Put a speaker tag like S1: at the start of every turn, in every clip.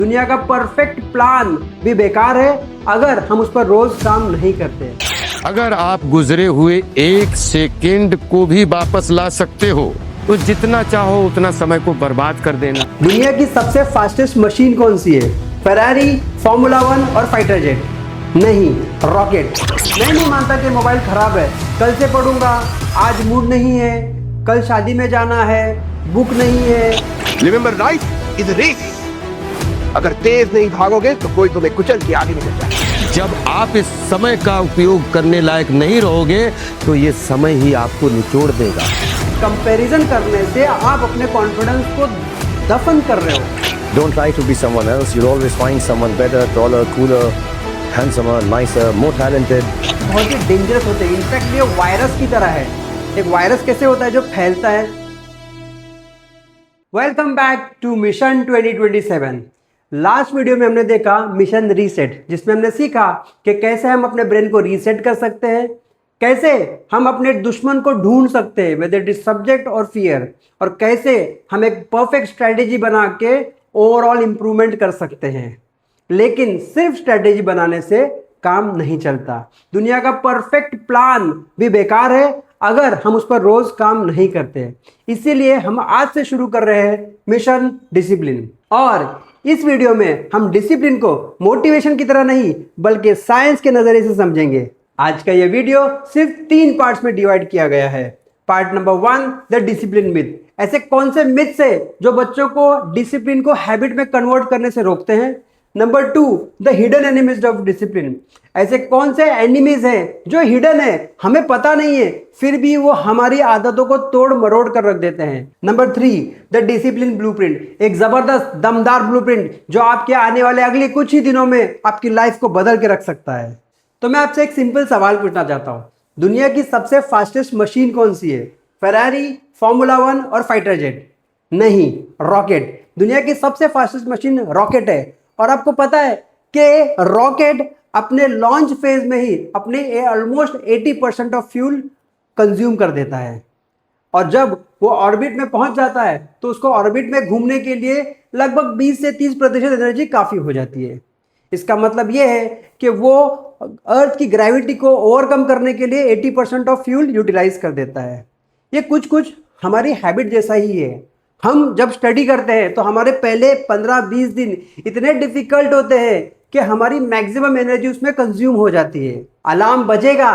S1: दुनिया का perfect plan भी बेकार है अगर हम उस पर रोज काम नहीं करते।
S2: अगर आप गुजरे हुए एक सेकंड को भी वापस ला सकते हो तो जितना चाहो उतना समय को बर्बाद कर देना।
S1: दुनिया की सबसे फास्टेस्ट मशीन कौन सी है? फेरारी, फॉर्मूला 1 और फाइटर जेट? नहीं, रॉकेट। मैं नहीं मानता कि मोबाइल खराब है, कल से पढ़ूंगा, आज मूड नहीं है, कल शादी में जाना है, बुक नहीं है।
S3: Remember, life is a race. अगर तेज नहीं भागोगे तो कोई तुम्हें कुचल के आगे निकल जाए।
S2: जब आप इस समय का उपयोग करने लायक नहीं रहोगे तो ये समय ही आपको निचोड़ देगा।
S1: कंपैरिजन करने से आप अपने कॉन्फिडेंस को दफन कर रहे हो।
S4: Don't try to be someone else. You'll always find someone better, taller, cooler, handsomer, nicer, more talented.
S1: बहुत ही डेंजरस होते हैं। इनफैक्ट ये वायरस की तरह है। एक वायरस कैसे होता है? जो फैलता है। Welcome back to mission 2027। Last video में हमने देखा मिशन रीसेट, जिसमें हमने सीखा कि कैसे हम अपने ब्रेन को रीसेट कर सकते हैं, कैसे हम अपने दुश्मन को ढूंढ सकते हैं वेदर इट इज सब्जेक्ट और फियर, और कैसे हम एक परफेक्ट स्ट्रेटेजी बना के ओवरऑल इंप्रूवमेंट कर सकते हैं। लेकिन सिर्फ स्ट्रेटेजी बनाने से काम नहीं चलता। दुनिया का परफेक्ट प्लान भी बेकार है अगर हम उस पर रोज काम नहीं करते। इसीलिए हम आज से शुरू कर रहे हैं मिशन डिसिप्लिन। और इस वीडियो में हम डिसिप्लिन को मोटिवेशन की तरह नहीं बल्कि साइंस के नजरिए से समझेंगे। आज का यह वीडियो सिर्फ 3 पार्ट्स में डिवाइड किया गया है। Part number 1, the discipline myth. ऐसे कौन से मिथ्स है जो बच्चों को डिसिप्लिन को हैबिट में कन्वर्ट करने से रोकते हैं। Number 2, the hidden enemies of discipline. ऐसे कौन से एनिमीज हैं जो हिडन है, हमें पता नहीं है, फिर भी वो हमारी आदतों को तोड़ मरोड़ कर रख देते हैं। Number 3, the discipline blueprint. एक जबरदस्त दमदार ब्लूप्रिंट जो आपके आने वाले अगले कुछ ही दिनों में आपकी लाइफ को बदल के रख सकता है। तो मैं आपसे एक सिंपल सवाल पूछना चाहता हूं, दुनिया की सबसे फास्टेस्ट मशीन कौन सी है? फेरारी, फॉर्मूला 1 और फाइटर जेट? नहीं, रॉकेट। दुनिया की सबसे फास्टेस्ट मशीन रॉकेट है। और आपको पता है कि रॉकेट अपने लॉन्च फेज में ही अपने ऑलमोस्ट 80% ऑफ फ्यूल कंज्यूम कर देता है। और जब वो ऑर्बिट में पहुंच जाता है तो उसको ऑर्बिट में घूमने के लिए लगभग 20 से 30% एनर्जी काफी हो जाती है। इसका मतलब यह है कि वो अर्थ की ग्रेविटी को ओवरकम करने के लिए 80% ऑफ फ्यूल यूटिलाइज कर देता है। ये कुछ हमारी हैबिट जैसा ही है। हम जब स्टडी करते हैं तो हमारे पहले 15-20 दिन इतने डिफिकल्ट होते हैं कि हमारी मैक्सिमम एनर्जी उसमें कंज्यूम हो जाती है। अलार्म बजेगा,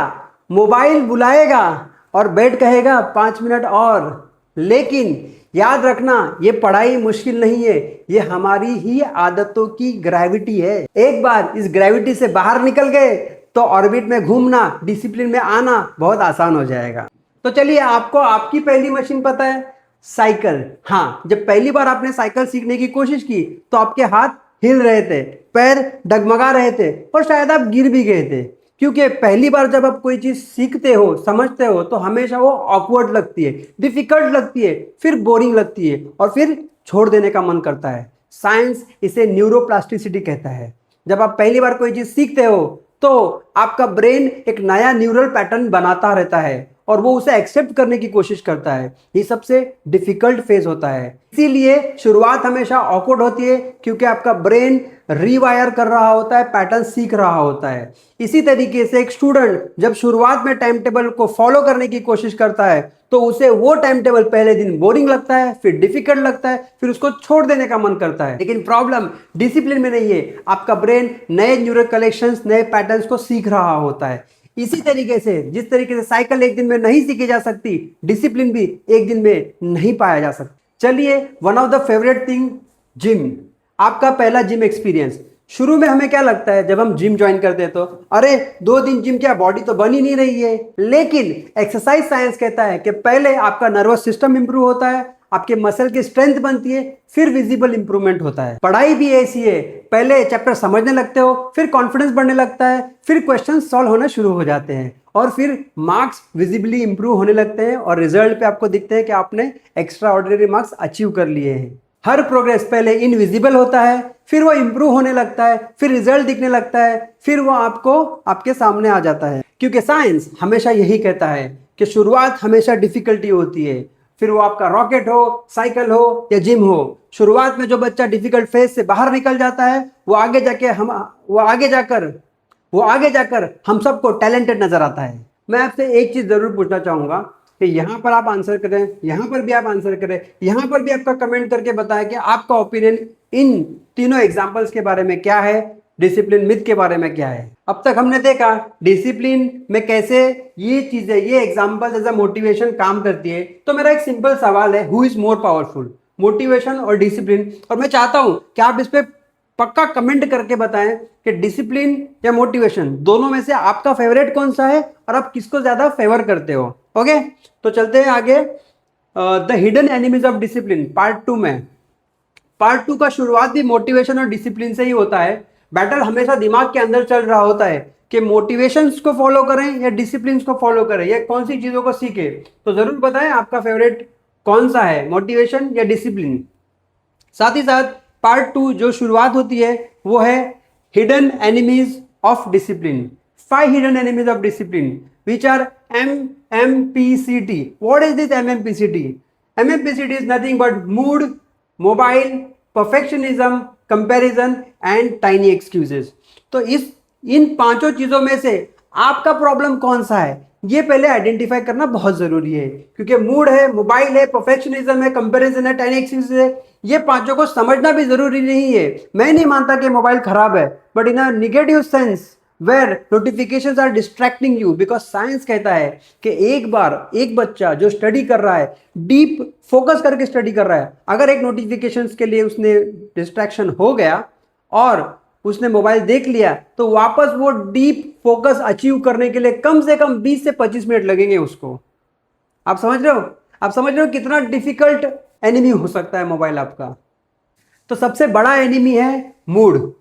S1: मोबाइल बुलाएगा और बेड कहेगा 5 मिनट और। लेकिन याद रखना, ये पढ़ाई मुश्किल नहीं है, ये हमारी ही आदतों की ग्रेविटी है। एक बार इस ग्रेविटी से बाहर निकल गए तो ऑर्बिट में घूमना, डिसिप्लिन में आना बहुत आसान हो जाएगा। तो चलिए, आपको आपकी पहली मशीन पता है, साइकिल। हाँ, जब पहली बार आपने साइकिल सीखने की कोशिश की तो आपके हाथ हिल रहे थे, पैर डगमगा रहे थे और शायद आप गिर भी गए थे। क्योंकि पहली बार जब आप कोई चीज सीखते हो, समझते हो, तो हमेशा वो ऑकवर्ड लगती है, डिफिकल्ट लगती है, फिर बोरिंग लगती है और फिर छोड़ देने का मन करता है। साइंस इसे न्यूरोप्लास्टिसिटी कहता है। जब आप पहली बार कोई चीज सीखते हो तो आपका ब्रेन एक नया न्यूरल पैटर्न बनाता रहता है और वो उसे एक्सेप्ट करने की कोशिश करता है। ये सबसे डिफिकल्ट फेज होता है। इसीलिए शुरुआत हमेशा ऑकवर्ड होती है, क्योंकि आपका ब्रेन रीवायर कर रहा होता है, पैटर्न सीख रहा होता है। इसी तरीके से एक स्टूडेंट जब शुरुआत में टाइम टेबल को फॉलो करने की कोशिश करता है तो उसे वो टाइम टेबल पहले दिन बोरिंग लगता है, फिर डिफिकल्ट लगता है, फिर उसको छोड़ देने का मन करता है। लेकिन प्रॉब्लम डिसिप्लिन में नहीं है। आपका ब्रेन नए न्यूरल कलेक्शंस, नए पैटर्न्स को सीख रहा होता है। इसी तरीके से जिस तरीके से साइकिल एक दिन में नहीं सीखी जा सकती, डिसिप्लिन भी एक दिन में नहीं पाया जा सकता। चलिए, one of the favourite thing, gym. आपका पहला जिम एक्सपीरियंस। शुरू में हमें क्या लगता है जब हम जिम ज्वाइन करते हैं तो अरे 2 दिन जिम, क्या बॉडी तो बन ही नहीं रही है। लेकिन एक्सरसाइज साइंस कहता है कि पहले आपका नर्वस सिस्टम इंप्रूव होता है, आपके मसल की स्ट्रेंथ बनती है, फिर विजिबल इंप्रूवमेंट होता है। पढ़ाई भी ऐसी है, पहले चैप्टर समझने लगते हो, फिर कॉन्फिडेंस बढ़ने लगता है, फिर क्वेश्चन सॉल्व होना शुरू हो जाते हैं और फिर मार्क्स विजिबली इंप्रूव होने लगते हैं और रिजल्ट पे आपको दिखते हैं कि आपने एक्स्ट्रा ऑर्डिनरी मार्क्स अचीव कर लिए हैं। हर प्रोग्रेस पहले इनविजिबल होता है, फिर वो इंप्रूव होने लगता है, फिर रिजल्ट दिखने लगता है, फिर वो आपके सामने आ जाता है। क्योंकि साइंस हमेशा यही कहता है कि शुरुआत हमेशा डिफिकल्टी होती है, फिर वो आपका रॉकेट हो, साइकिल हो या जिम हो, शुरुआत में जो बच्चा डिफिकल्ट फेज से बाहर निकल जाता है वो आगे जाकर हम सबको टैलेंटेड नजर आता है। मैं आपसे एक चीज जरूर पूछना चाहूंगा कि यहाँ पर आप आंसर करें, यहाँ पर भी आप आंसर करें, यहाँ पर भी आपका कमेंट करके बताएं कि आपका ओपिनियन इन तीनों एग्जाम्पल्स के बारे में क्या है, डिसिप्लिन मिथ के बारे में क्या है। अब तक हमने देखा डिसिप्लिन में कैसे ये चीजें, ये एग्जाम्पल एज अ मोटिवेशन काम करती है। तो मेरा एक सिंपल सवाल है, who is more powerful, motivation और डिसिप्लिन? और मैं चाहता हूं कि आप इस पे पक्का कमेंट करके बताएं कि डिसिप्लिन या मोटिवेशन दोनों में से आपका फेवरेट कौन सा है और आप किसको ज्यादा फेवर करते हो। ओके, तो चलते हैं आगे। The hidden enemies of discipline part 2 में। पार्ट 2 का शुरुआत भी मोटिवेशन और डिसिप्लिन से ही होता है। बैटल हमेशा दिमाग के अंदर चल रहा होता है कि मोटिवेशंस को फॉलो करें या डिसिप्लिन को फॉलो करें, या कौन सी चीजों को सीखे। तो जरूर बताएं आपका फेवरेट कौन सा है, मोटिवेशन या डिसिप्लिन। साथ ही साथ पार्ट 2 जो शुरुआत होती है वो है hidden enemies of discipline. 5 hidden enemies of discipline which are MMPCT. What is this MMPCT? MMPCT is nothing but mood, mobile, perfectionism, comparison and tiny excuses. तो इन पांचों चीजों में से आपका प्रॉब्लम कौन सा है ये पहले आइडेंटिफाई करना बहुत जरूरी है, क्योंकि मूड है, मोबाइल है, परफेक्शनिज्म है, कंपैरिजन है, टाइनी एक्सक्यूजेस है, ये पांचों को समझना भी जरूरी नहीं है। मैं नहीं मानता कि मोबाइल खराब है, but in a negative sense where notifications are distracting you, because science कहता है कि एक बच्चा जो स्टडी कर रहा है, डीप फोकस करके स्टडी कर रहा है, अगर एक नोटिफिकेशंस के लिए उसने डिस्ट्रैक्शन हो गया और उसने मोबाइल देख लिया तो वापस वो डीप फोकस अचीव करने के लिए कम से कम 20 से 25 मिनट लगेंगे उसको। आप समझ रहे हो कितना डिफिकल्ट एनिमी हो सकता है मोबाइल आपका। तो सबसे बड़ा एनिमी है मूड।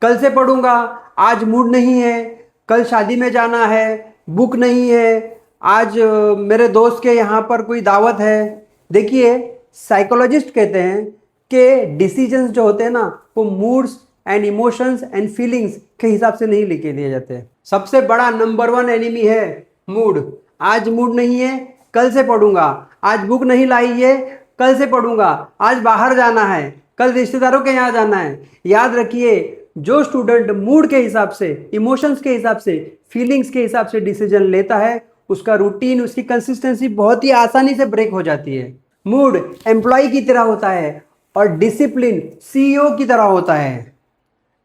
S1: कल से पढ़ूंगा, आज मूड नहीं है, कल शादी में जाना है, बुक नहीं है, आज मेरे दोस्त के यहाँ पर कोई दावत है। देखिए, साइकोलॉजिस्ट कहते हैं कि डिसीजंस जो होते हैं ना वो moods and emotions and feelings के हिसाब से नहीं लिखे दिए जाते। सबसे बड़ा नंबर 1 एनिमी है मूड। आज मूड नहीं है, कल से पढ़ूंगा, आज बुक नहीं लाई है, कल से पढ़ूंगा, आज बाहर जाना है, कल रिश्तेदारों के यहाँ जाना है। याद रखिए, जो स्टूडेंट मूड के हिसाब से, इमोशंस के हिसाब से, फीलिंग्स के हिसाब से डिसीजन लेता है, उसका रूटीन, उसकी कंसिस्टेंसी बहुत ही आसानी से ब्रेक हो जाती है। मूड एम्प्लॉय की तरह होता है और डिसिप्लिन सीईओ की तरह होता है।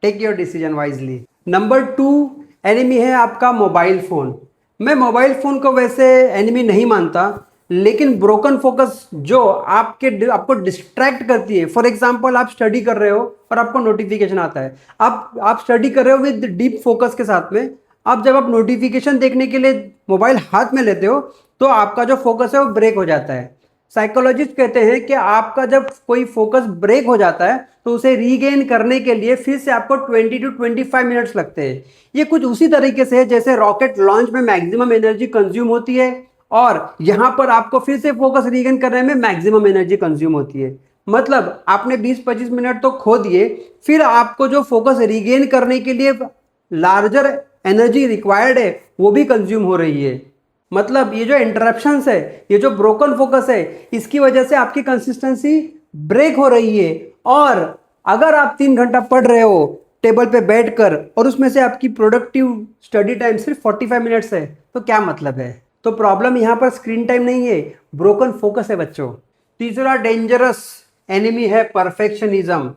S1: Take your decision wisely. Number 2 enemy है आपका मोबाइल फोन। मैं मोबाइल फोन को वैसे एनिमी नहीं मानता, लेकिन ब्रोकन फोकस जो आपको डिस्ट्रैक्ट करती है। फॉर एग्जांपल, आप स्टडी कर रहे हो और आपको नोटिफिकेशन आता है, आप स्टडी कर रहे हो विद डीप फोकस के साथ में। अब जब आप नोटिफिकेशन देखने के लिए मोबाइल हाथ में लेते हो तो आपका जो फोकस है वो ब्रेक हो जाता है। साइकोलॉजिस्ट कहते हैं कि आपका जब कोई फोकस ब्रेक हो जाता है तो उसे रीगेन करने के लिए फिर से आपको 20 to 25 मिनट्स लगते हैं। ये कुछ उसी तरीके से है जैसे रॉकेट लॉन्च में मैक्सिमम एनर्जी कंज्यूम होती है और यहाँ पर आपको फिर से फोकस रीगेन करने में मैक्सिमम एनर्जी कंज्यूम होती है। मतलब आपने 20-25 मिनट तो खो दिए, फिर आपको जो फोकस रीगेन करने के लिए लार्जर एनर्जी रिक्वायर्ड है वो भी कंज्यूम हो रही है। मतलब ये जो इंटरप्शंस है, ये जो ब्रोकन फोकस है, इसकी वजह से आपकी कंसिस्टेंसी ब्रेक हो रही है। और अगर आप 3 घंटा पढ़ रहे हो टेबल पे बैठकर और उसमें से आपकी प्रोडक्टिव स्टडी टाइम सिर्फ 45 मिनट्स है, तो क्या मतलब है? तो प्रॉब्लम यहाँ पर स्क्रीन टाइम नहीं है, ब्रोकन फोकस है बच्चों। तीसरा डेंजरस एनिमी है परफेक्शनिज्म।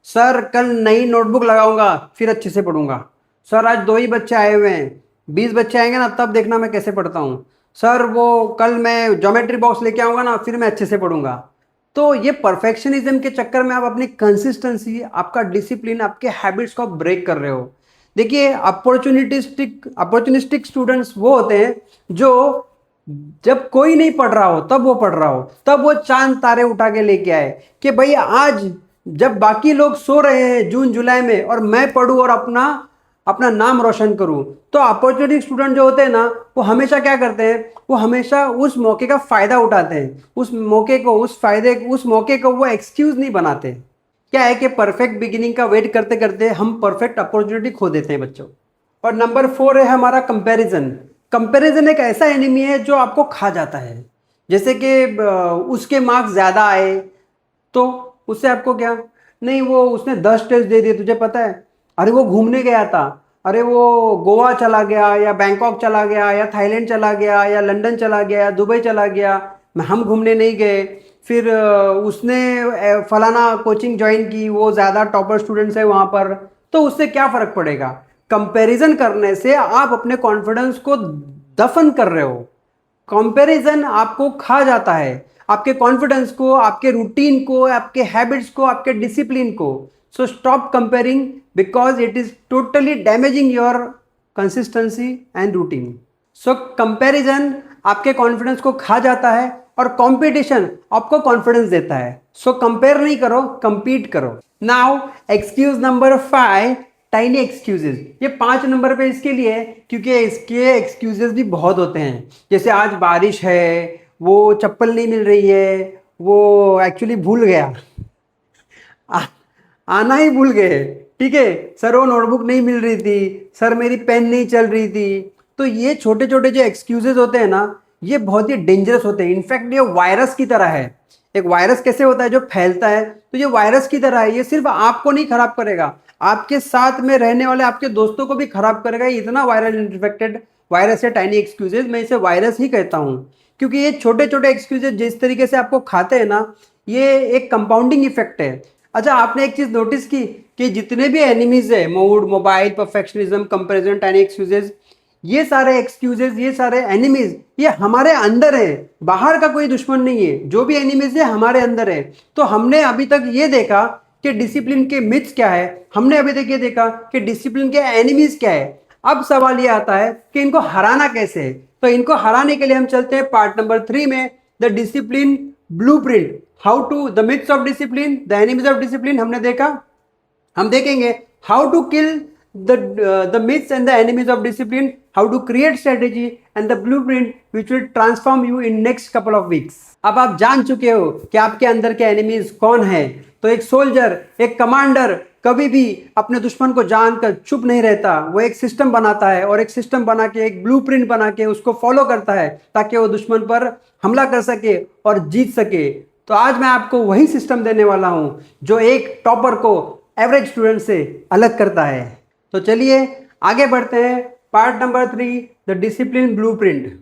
S1: सर कल नई नोटबुक लगाऊंगा फिर अच्छे से पढ़ूंगा। सर आज 2 ही बच्चे आए हुए हैं, 20 बच्चे आएंगे ना तब देखना मैं कैसे पढ़ता हूँ। सर वो कल मैं ज्योमेट्री बॉक्स लेके आऊँगा ना फिर मैं अच्छे से पढ़ूंगा। तो ये परफेक्शनिज्म के चक्कर में आप अपनी कंसिस्टेंसी, आपका डिसिप्लिन, आपके हैबिट्स को ब्रेक कर रहे हो। देखिए, अपॉर्चुनिस्टिक स्टूडेंट्स वो होते हैं जो जब कोई नहीं पढ़ रहा हो तब वो पढ़ रहा हो, तब वो चांद तारे उठा के लेके आए कि भाई आज जब बाकी लोग सो रहे हैं जून जुलाई में और मैं पढ़ूं और अपना नाम रोशन करूं। तो अपॉर्चुनिटी स्टूडेंट जो होते हैं ना वो हमेशा क्या करते हैं, वो हमेशा उस मौके का फायदा उठाते हैं, उस मौके को वो एक्सक्यूज नहीं बनाते। क्या है कि परफेक्ट बिगिनिंग का वेट करते करते हम परफेक्ट अपॉर्चुनिटी खो देते हैं बच्चों। और नंबर 4 है हमारा कंपैरिजन। कंपैरिजन एक ऐसा एनिमी है जो आपको खा जाता है। जैसे कि उसके मार्क्स ज़्यादा आए तो उससे आपको क्या, नहीं वो उसने 10 टेस्ट दे दिए तुझे पता है, अरे वो घूमने गया था, अरे वो गोवा चला गया या बैंकॉक चला गया या थाईलैंड चला गया या लंदन चला गया या दुबई चला गया, हम घूमने नहीं गए। फिर उसने फलाना कोचिंग ज्वाइन की, वो ज़्यादा टॉपर स्टूडेंट्स है वहाँ पर, तो उससे क्या फ़र्क पड़ेगा। कंपैरिजन करने से आप अपने कॉन्फिडेंस को दफन कर रहे हो। कंपैरिजन आपको खा जाता है, आपके कॉन्फिडेंस को, आपके रूटीन को, आपके हैबिट्स को, आपके डिसिप्लिन को। So stop comparing because it is totally damaging your consistency and routine. So comparison आपके कॉन्फिडेंस को खा जाता है और कंपटीशन आपको कॉन्फिडेंस देता है। सो कंपेयर नहीं करो, compete करो। Now excuse number 5, tiny excuses. ये 5 नंबर पे इसके लिए है क्योंकि इसके एक्सक्यूजेज भी बहुत होते हैं। जैसे आज बारिश है, वो चप्पल नहीं मिल रही है, वो एक्चुअली भूल गया, आना ही भूल गए, ठीक है सर, वो नोटबुक नहीं मिल रही थी, सर मेरी पेन नहीं चल रही थी। तो ये छोटे छोटे जो एक्सक्यूजेज होते हैं ना, ये बहुत ही डेंजरस होते हैं। इनफैक्ट ये वायरस की तरह है। एक वायरस कैसे होता है, जो फैलता है, तो ये वायरस की तरह है। ये सिर्फ आपको नहीं खराब करेगा, आपके साथ में रहने वाले आपके दोस्तों को भी खराब करेगा। इतना वायरल इन्फेक्टेड वायरस है टाइनी एक्सक्यूजेज। मैं इसे वायरस ही कहता हूँ क्योंकि ये छोटे छोटे एक्सक्यूजेज जिस तरीके से आपको खाते हैं ना, ये एक कंपाउंडिंग इफेक्ट है। अच्छा, आपने एक चीज नोटिस की कि जितने भी एनिमीज है, mood, mobile, perfectionism, comparison, tiny excuses, ये सारे एक्सक्यूजेज, ये सारे एनिमीज, ये हमारे अंदर है, बाहर का कोई दुश्मन नहीं है। जो भी एनिमीज है हमारे अंदर है। तो हमने अभी तक ये देखा कि डिसिप्लिन के मिथ्स क्या है, हमने अभी तक ये देखा कि डिसिप्लिन के एनिमीज क्या है। अब सवाल ये आता है कि इनको हराना कैसे है। तो इनको हराने के लिए हम चलते हैं पार्ट नंबर 3 में, the discipline blueprint, how to, the myths of discipline, the enemies of discipline हमने देखा। हम देखेंगे how to kill the myths and the enemies of discipline, how to create strategy and the blueprint which will transform you in next couple of weeks। अब आप जान चुके हो कि आपके अंदर के एनिमीज कौन है। तो एक सोल्जर, एक कमांडर कभी भी अपने दुश्मन को जानकर चुप नहीं रहता। वो एक सिस्टम बनाता है और एक सिस्टम बना के, एक ब्लूप्रिंट बना के उसको फॉलो करता है ताकि वो दुश्मन पर हमला कर सके और जीत सके। तो आज मैं आपको वही सिस्टम देने वाला हूं जो एक टॉपर को एवरेज स्टूडेंट से अलग करता है। तो चलिए आगे बढ़ते हैं। Part number 3, the discipline blueprint.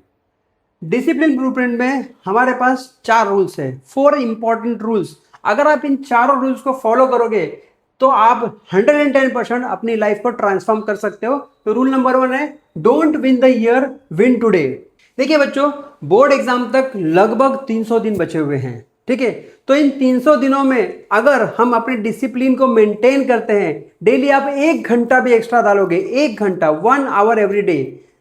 S1: Discipline blueprint में हमारे पास 4 रूल्स है, 4 इंपॉर्टेंट रूल्स। अगर आप इन चारों रूल्स को फॉलो करोगे तो आप 110% अपनी लाइफ को ट्रांसफॉर्म कर सकते हो। तो रूल नंबर 1 है, don't win the year, win today. देखिए बच्चों, बोर्ड एग्जाम तक लगभग 300 दिन बचे हुए हैं, ठीक है। तो इन 300 दिनों में अगर हम अपने डिसिप्लिन को मेंटेन करते हैं, डेली आप 1 घंटा भी एक्स्ट्रा डालोगे, 1 घंटा, 1 hour every day,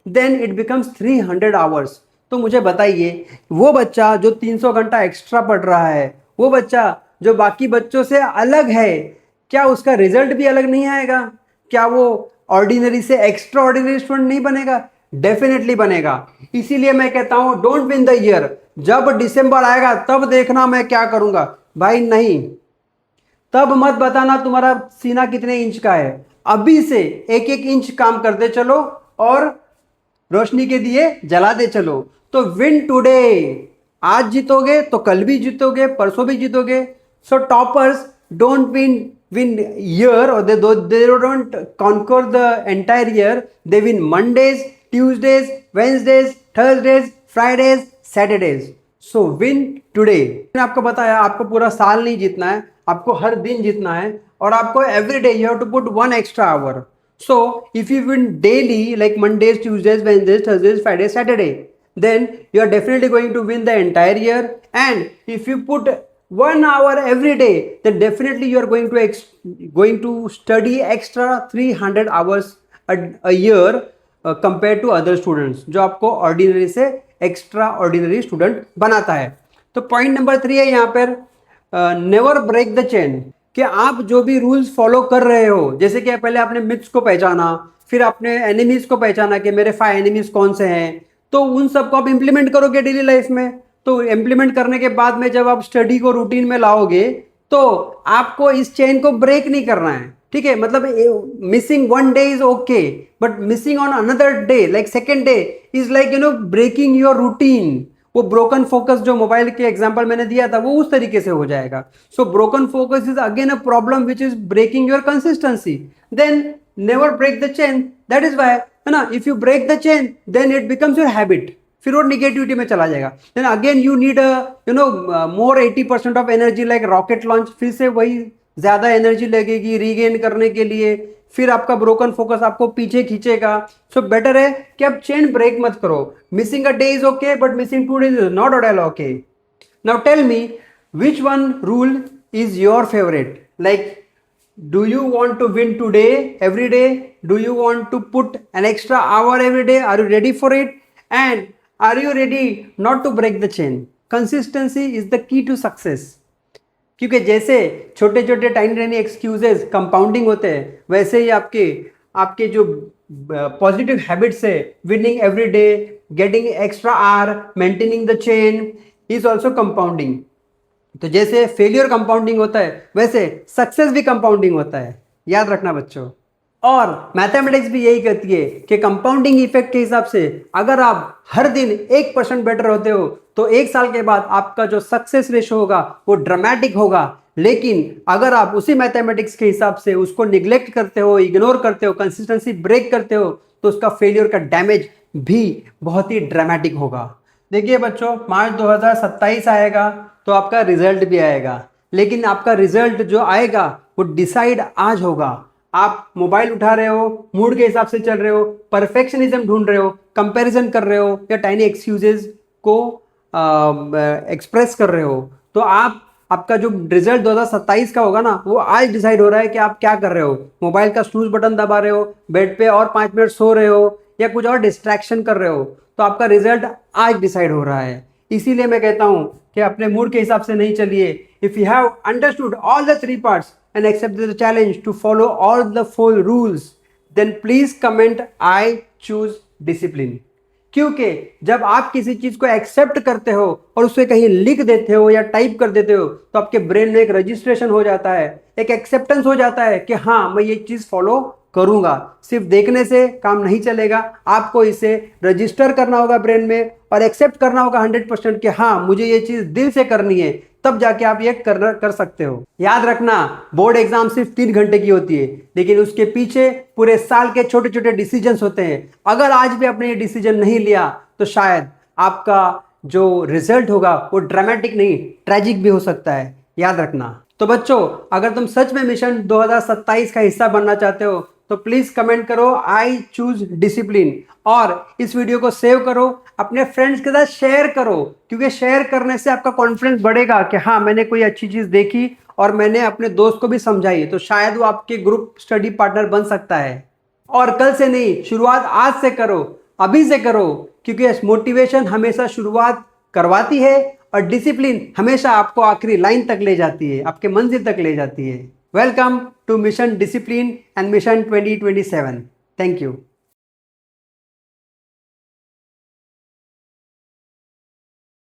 S1: then it becomes 300 hours. तो मुझे बताइए, वो बच्चा जो 300 घंटा एक्स्ट्रा पढ़ रहा है, वो बच्चा जो बाकी बच्चों से अलग है, क्या उसका रिजल्ट भी अलग नहीं आएगा? क्या वो ऑर्डिनरी से एक्स्ट्रा ऑर्डिनरी स्टूडेंट नहीं बनेगा? डेफिनेटली बनेगा। इसीलिए मैं कहता हूं डोंट विन द ईयर। जब दिसंबर आएगा तब देखना मैं क्या करूंगा, भाई नहीं, तब मत बताना तुम्हारा सीना कितने इंच का है। अभी से 1-1 इंच काम करते चलो और रोशनी के दिए जलाते चलो। तो विन टुडे, आज जीतोगे तो कल भी जीतोगे, परसों भी जीतोगे। So toppers don't win year, or they don't conquer the entire year. They win Mondays, Tuesdays, Wednesdays, Thursdays, Fridays, Saturdays. So win today। मैंने आपको बताया आपको पूरा साल नहीं जीतना है, आपको हर दिन जीतना है और आपको every day you have to put 1 extra hour. So if you win daily like Mondays, Tuesdays, Wednesdays, Thursdays, Fridays, Saturday, then you are definitely going to win the entire year. And if you put 1 hour every day, then definitely you are going to study extra 300 hours a year compared to other students, जो आपको ordinary से extra ordinary student बनाता है। तो point number 3 है यहाँ पर, never break the chain. कि आप जो भी रूल्स फॉलो कर रहे हो, जैसे कि पहले आपने मिथ्स को पहचाना, फिर आपने एनिमीज को पहचाना कि मेरे 5 एनिमीज कौन से हैं, तो उन सबको आप इंप्लीमेंट करोगे डेली लाइफ में। तो इम्प्लीमेंट करने के बाद में जब आप स्टडी को रूटीन में लाओगे तो आपको इस चेन को ब्रेक नहीं करना है, ठीक है। मतलब missing 1 day is okay, but missing on another day like second day is like breaking your routine. वो ब्रोकन फोकस जो मोबाइल के एग्जांपल मैंने दिया था वो उस तरीके से हो जाएगा. So broken focus is again a problem which is breaking your consistency. Then never break the chain. That is why, है ना, if you break the chain then it becomes your habit. फिर वो निगेटिविटी में चला जाएगा. Then again you need more 80% of energy like rocket launch. फिर से वही ज्यादा एनर्जी लगेगी रीगेन करने के लिए. फिर आपका ब्रोकन फोकस आपको पीछे खींचेगा. सो बेटर है कि आप चेन ब्रेक मत करो. Missing a day is okay but missing 2 days is not all okay. Now tell me which one rule is your favourite. Like, do you want to win today every day? Do you want to put an extra hour every day? Are you ready for it? And are you ready not to break the chain? Consistency is the key to success. क्योंकि जैसे छोटे छोटे tiny tiny excuses compounding होते हैं वैसे ही आपके जो positive habits है, winning every day, getting extra our, maintaining the chain is also compounding. तो जैसे फेलियर कंपाउंडिंग होता है वैसे सक्सेस भी कंपाउंडिंग होता है. याद रखना बच्चों. और मैथमेटिक्स भी यही कहती है कि कंपाउंडिंग इफेक्ट के हिसाब से अगर आप हर दिन 1% बेटर होते हो तो 1 साल के बाद आपका जो सक्सेस रेशो होगा वो ड्रामेटिक होगा. लेकिन अगर आप उसी मैथमेटिक्स के हिसाब से उसको निग्लेक्ट करते हो, इग्नोर करते हो, कंसिस्टेंसी ब्रेक करते हो तो उसका फेलियर का डैमेज भी बहुत ही ड्रामेटिक होगा. देखिए बच्चों, मार्च 2027 आएगा तो आपका रिजल्ट भी आएगा. लेकिन आपका रिजल्ट जो आएगा वो डिसाइड आज होगा. आप मोबाइल उठा रहे हो, मूड के हिसाब से चल रहे हो, परफेक्शनिज्म ढूंढ रहे हो, कंपैरिजन कर रहे हो या टाइनी एक्सक्यूजेज को एक्सप्रेस कर रहे हो, तो आपका जो रिजल्ट 2027 का होगा ना वो आज डिसाइड हो रहा है कि आप क्या कर रहे हो. मोबाइल का स्नूज बटन दबा रहे हो, बेड पे और 5 मिनट सो रहे हो या कुछ और डिस्ट्रैक्शन कर रहे हो, तो आपका रिजल्ट आज डिसाइड हो रहा है. इसीलिए मैं कहता हूं कि अपने मूड के हिसाब से नहीं चलिए. If you have understood all the 3 parts and accept the challenge to follow all the 4 rules, then please comment I choose discipline. क्योंकि जब आप किसी चीज को एक्सेप्ट करते हो और उसे कहीं लिख देते हो या टाइप कर देते हो तो आपके ब्रेन में एक रजिस्ट्रेशन हो जाता है, एक एक्सेप्टेंस हो जाता है कि हाँ मैं ये चीज फॉलो करूंगा. सिर्फ देखने से काम नहीं चलेगा, आपको इसे रजिस्टर करना होगा ब्रेन में और एक्सेप्ट करना होगा 100% कि हाँ मुझे ये चीज दिल से करनी है, तब जाके आप ये कर सकते हो. याद रखना, बोर्ड एग्जाम सिर्फ 3 घंटे की होती है लेकिन उसके पीछे पूरे साल के छोटे छोटे डिसीजंस होते हैं. अगर आज भी आपने ये डिसीजन नहीं लिया तो शायद आपका जो रिजल्ट होगा वो ड्रामेटिक नहीं ट्रेजिक भी हो सकता है. याद रखना. तो बच्चों, अगर तुम सच में मिशन 2027 का हिस्सा बनना चाहते हो तो प्लीज कमेंट करो आई चूज डिसिप्लिन और इस वीडियो को सेव करो, अपने फ्रेंड्स के साथ शेयर करो, क्योंकि शेयर करने से आपका कॉन्फिडेंस बढ़ेगा कि हाँ मैंने कोई अच्छी चीज देखी और मैंने अपने दोस्त को भी समझाई, तो शायद वो आपके ग्रुप स्टडी पार्टनर बन सकता है. और कल से नहीं, शुरुआत आज से करो, अभी से करो, क्योंकि मोटिवेशन हमेशा शुरुआत करवाती है और डिसिप्लिन हमेशा आपको आखिरी लाइन तक ले जाती है, आपके मंजिल तक ले जाती है. Welcome to mission discipline and mission 2027. Thank you.